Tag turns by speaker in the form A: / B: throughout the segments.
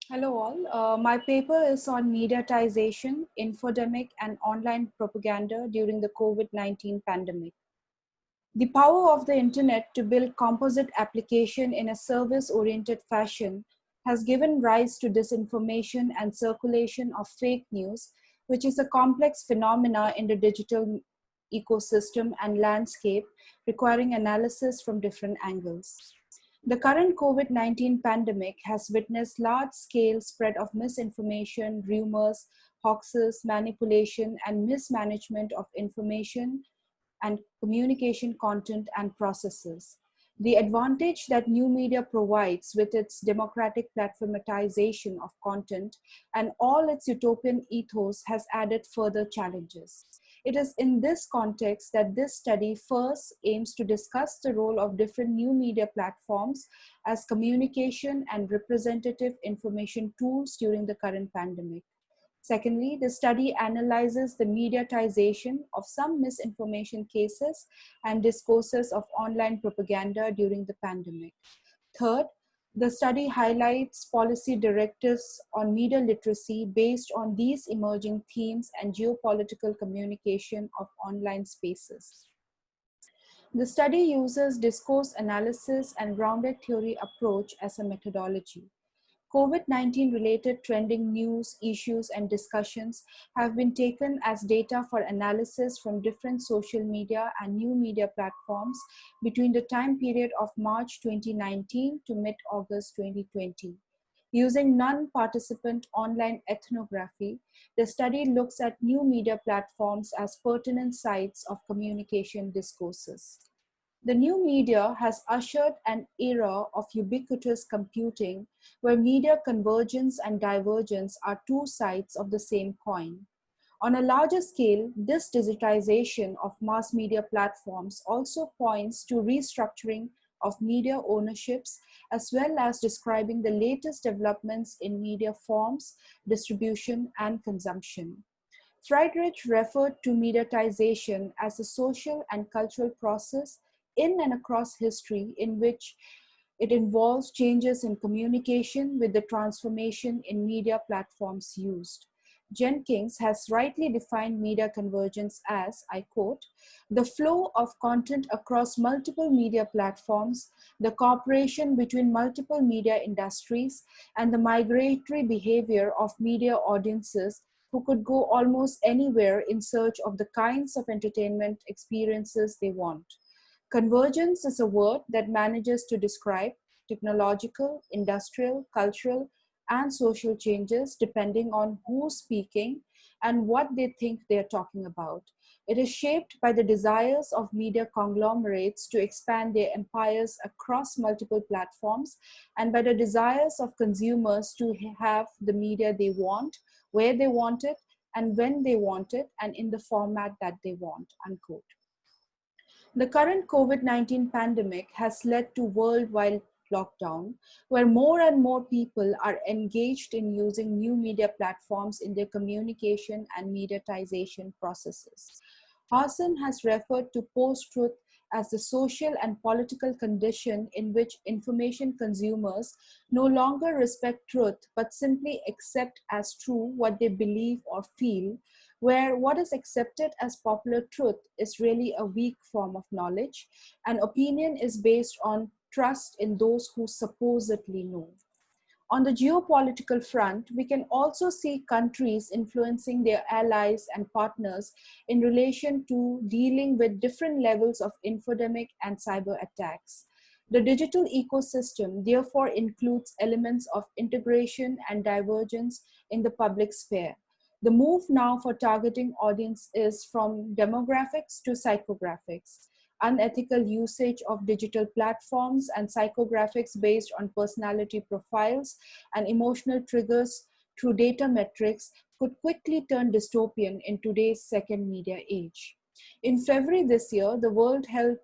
A: Hello all. My paper is on mediatization, infodemic, and online propaganda during the COVID-19 pandemic. The power of the internet to build composite application in a service-oriented fashion has given rise to disinformation and circulation of fake news, which is a complex phenomena in the digital ecosystem and landscape requiring analysis from different angles. The current COVID-19 pandemic has witnessed large-scale spread of misinformation, rumors, hoaxes, manipulation, and mismanagement of information and communication content and processes. The advantage that new media provides with its democratic platformatization of content and all its utopian ethos has added further challenges. It is in this context that this study first aims to discuss the role of different new media platforms as communication and representative information tools during the current pandemic. Secondly, the study analyzes the mediatization of some misinformation cases and discourses of online propaganda during the pandemic. Third, the study highlights policy directives on media literacy based on these emerging themes and geopolitical communication of online spaces. The study uses discourse analysis and grounded theory approach as a methodology. COVID-19 related trending news, issues, and discussions have been taken as data for analysis from different social media and new media platforms between the time period of March 2019 to mid-August 2020. Using non-participant online ethnography, the study looks at new media platforms as pertinent sites of communication discourses. The new media has ushered an era of ubiquitous computing where media convergence and divergence are two sides of the same coin. On a larger scale, this digitization of mass media platforms also points to restructuring of media ownerships as well as describing the latest developments in media forms, distribution, and consumption. Friedrich referred to mediatization as a social and cultural process in and across history in which it involves changes in communication with the transformation in media platforms used. Jenkins has rightly defined media convergence as, I quote, the flow of content across multiple media platforms, the cooperation between multiple media industries, and the migratory behavior of media audiences who could go almost anywhere in search of the kinds of entertainment experiences they want. Convergence is a word that manages to describe technological, industrial, cultural, and social changes depending on who's speaking and what they think they're talking about. It is shaped by the desires of media conglomerates to expand their empires across multiple platforms and by the desires of consumers to have the media they want, where they want it, and when they want it, and in the format that they want, unquote. The current COVID-19 pandemic has led to worldwide lockdown, where more and more people are engaged in using new media platforms in their communication and mediatization processes. Hassan has referred to post-truth as the social and political condition in which information consumers no longer respect truth, but simply accept as true what they believe or feel, where what is accepted as popular truth is really a weak form of knowledge, and opinion is based on trust in those who supposedly know. On the geopolitical front, we can also see countries influencing their allies and partners in relation to dealing with different levels of infodemic and cyber attacks. The digital ecosystem therefore includes elements of integration and divergence in the public sphere. The move now for targeting audience is from demographics to psychographics. Unethical usage of digital platforms and psychographics based on personality profiles and emotional triggers through data metrics could quickly turn dystopian in today's second media age. In February this year, the World Health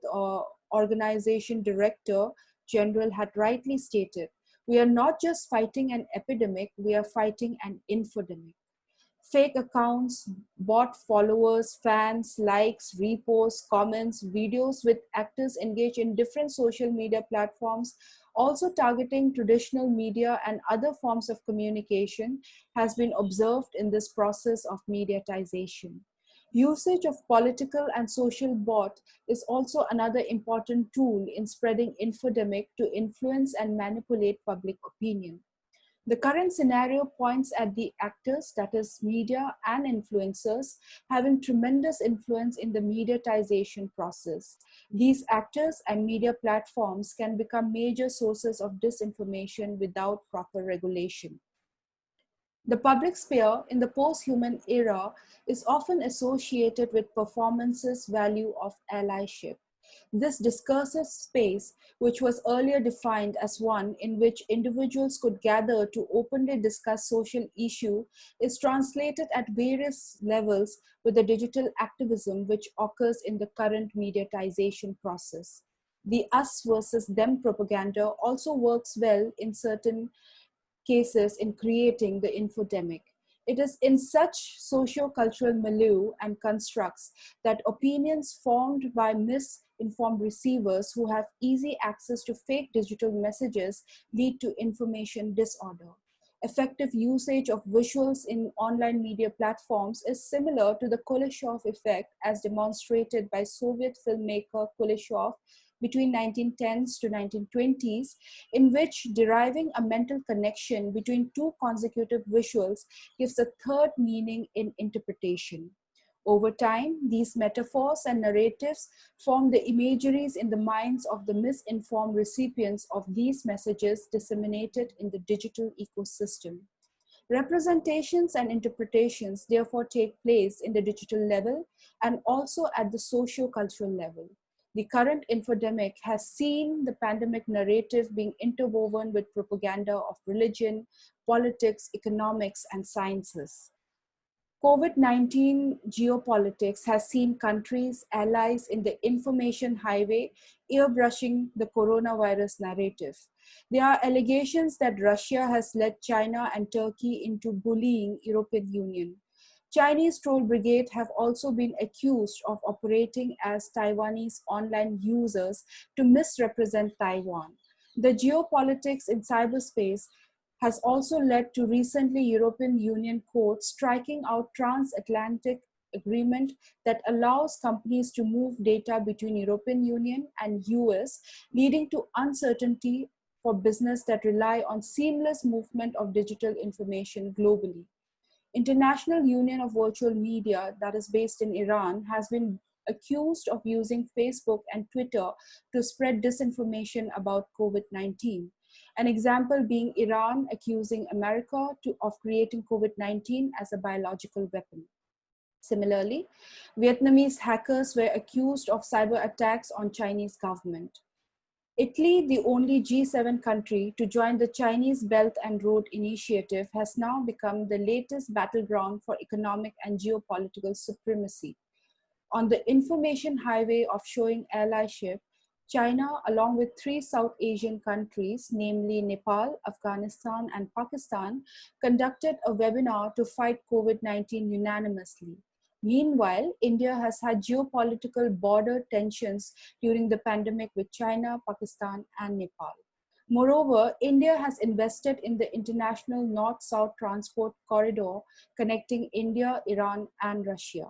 A: Organization Director General had rightly stated, we are not just fighting an epidemic, we are fighting an infodemic. Fake accounts, bot followers, fans, likes, reposts, comments, videos with actors engaged in different social media platforms Also, targeting traditional media and other forms of communication has been observed in this process of mediatization. Usage of political and social bot is also another important tool in spreading infodemic to influence and manipulate public opinion. The current scenario points at the actors, that is, media and influencers, having tremendous influence in the mediatization process. These actors and media platforms can become major sources of disinformation without proper regulation. The public sphere in the post-human era is often associated with performance's value of allyship. This discursive space, which was earlier defined as one in which individuals could gather to openly discuss social issue, is translated at various levels with the digital activism which occurs in the current mediatization process. The us versus them propaganda also works well in certain cases in creating the infodemic. It is in such socio-cultural milieu and constructs that opinions formed by misinformed receivers who have easy access to fake digital messages lead to information disorder. Effective usage of visuals in online media platforms is similar to the Kuleshov effect as demonstrated by Soviet filmmaker Kuleshov between 1910s to 1920s, in which deriving a mental connection between two consecutive visuals gives a third meaning in interpretation. Over time, these metaphors and narratives form the imageries in the minds of the misinformed recipients of these messages disseminated in the digital ecosystem. Representations and interpretations therefore take place in the digital level and also at the socio-cultural level. The current infodemic has seen the pandemic narrative being interwoven with propaganda of religion, politics, economics, and sciences. COVID-19 geopolitics has seen countries, allies in the information highway airbrushing the coronavirus narrative. There are allegations that Russia has led China and Turkey into bullying European Union. Chinese troll brigade have also been accused of operating as Taiwanese online users to misrepresent Taiwan. The geopolitics in cyberspace has also led to recently European Union court striking out transatlantic agreement that allows companies to move data between European Union and US, leading to uncertainty for business that rely on seamless movement of digital information globally. International Union of Virtual Media, that is based in Iran, has been accused of using Facebook and Twitter to spread disinformation about COVID-19. An example being Iran accusing America of creating COVID-19 as a biological weapon. Similarly, Vietnamese hackers were accused of cyber attacks on Chinese government. Italy, the only G7 country to join the Chinese Belt and Road Initiative, has now become the latest battleground for economic and geopolitical supremacy. On the information highway of showing allyship, China, along with three South Asian countries, namely Nepal, Afghanistan, and Pakistan, conducted a webinar to fight COVID-19 unanimously. Meanwhile, India has had geopolitical border tensions during the pandemic with China, Pakistan, and Nepal. Moreover, India has invested in the international North-South transport corridor connecting India, Iran, and Russia.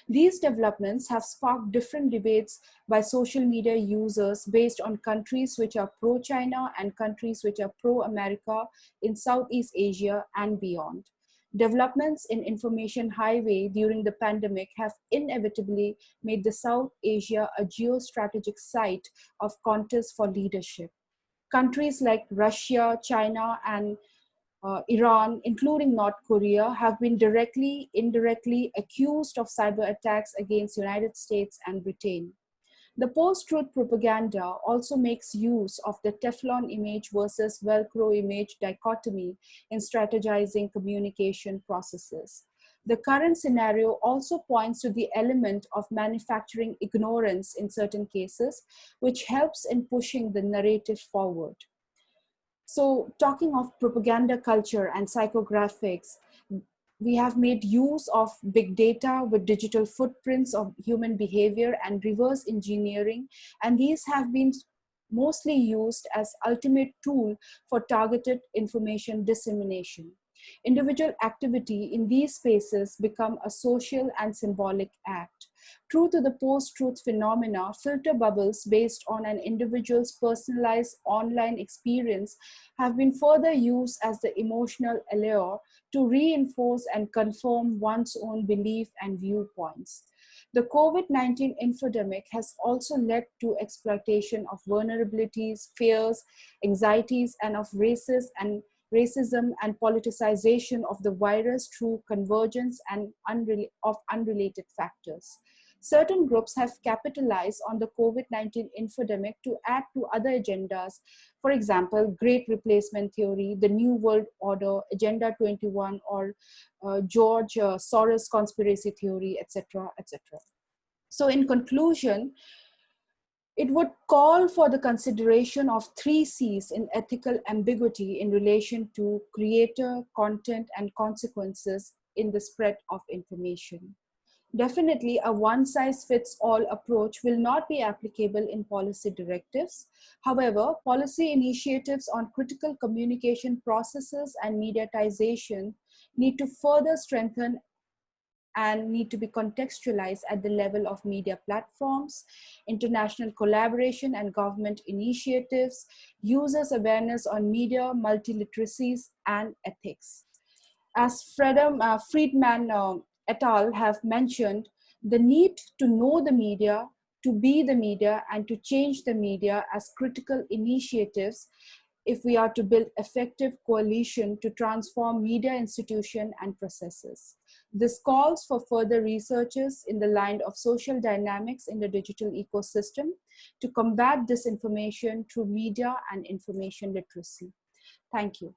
A: These developments have sparked different debates by social media users based on countries which are pro-China and countries which are pro-America in Southeast Asia and beyond. Developments in information highway during the pandemic have inevitably made the South Asia a geostrategic site of contest for leadership. Countries like Russia, China, and Iran, including North Korea, have been directly, indirectly accused of cyber attacks against United States and Britain. The post-truth propaganda also makes use of the Teflon image versus Velcro image dichotomy in strategizing communication processes. The current scenario also points to the element of manufacturing ignorance in certain cases, which helps in pushing the narrative forward. So, talking of propaganda culture and psychographics, we have made use of big data with digital footprints of human behavior and reverse engineering, and these have been mostly used as ultimate tool for targeted information dissemination. Individual activity in these spaces become a social and symbolic act. True to the post-truth phenomena, filter bubbles based on an individual's personalized online experience have been further used as the emotional allure to reinforce and confirm one's own belief and viewpoints. The COVID-19 infodemic has also led to exploitation of vulnerabilities, fears, anxieties, and of racism and politicization of the virus through convergence and of unrelated factors. Certain groups have capitalized on the COVID-19 infodemic to add to other agendas. For example, Great Replacement Theory, the New World Order, Agenda 21, or George Soros conspiracy theory, etc., etc. So in conclusion, it would call for the consideration of three C's in ethical ambiguity in relation to creator, content, and consequences in the spread of information. Definitely, a one-size-fits-all approach will not be applicable in policy directives. However, policy initiatives on critical communication processes and mediatization need to further strengthen and need to be contextualized at the level of media platforms, international collaboration and government initiatives, users' awareness on media, multiliteracies, and ethics. As Friedman et al. Have mentioned, the need to know the media, to be the media, and to change the media as critical initiatives if we are to build effective coalition to transform media institution and processes. This calls for further researches in the line of social dynamics in the digital ecosystem to combat disinformation through media and information literacy. Thank you.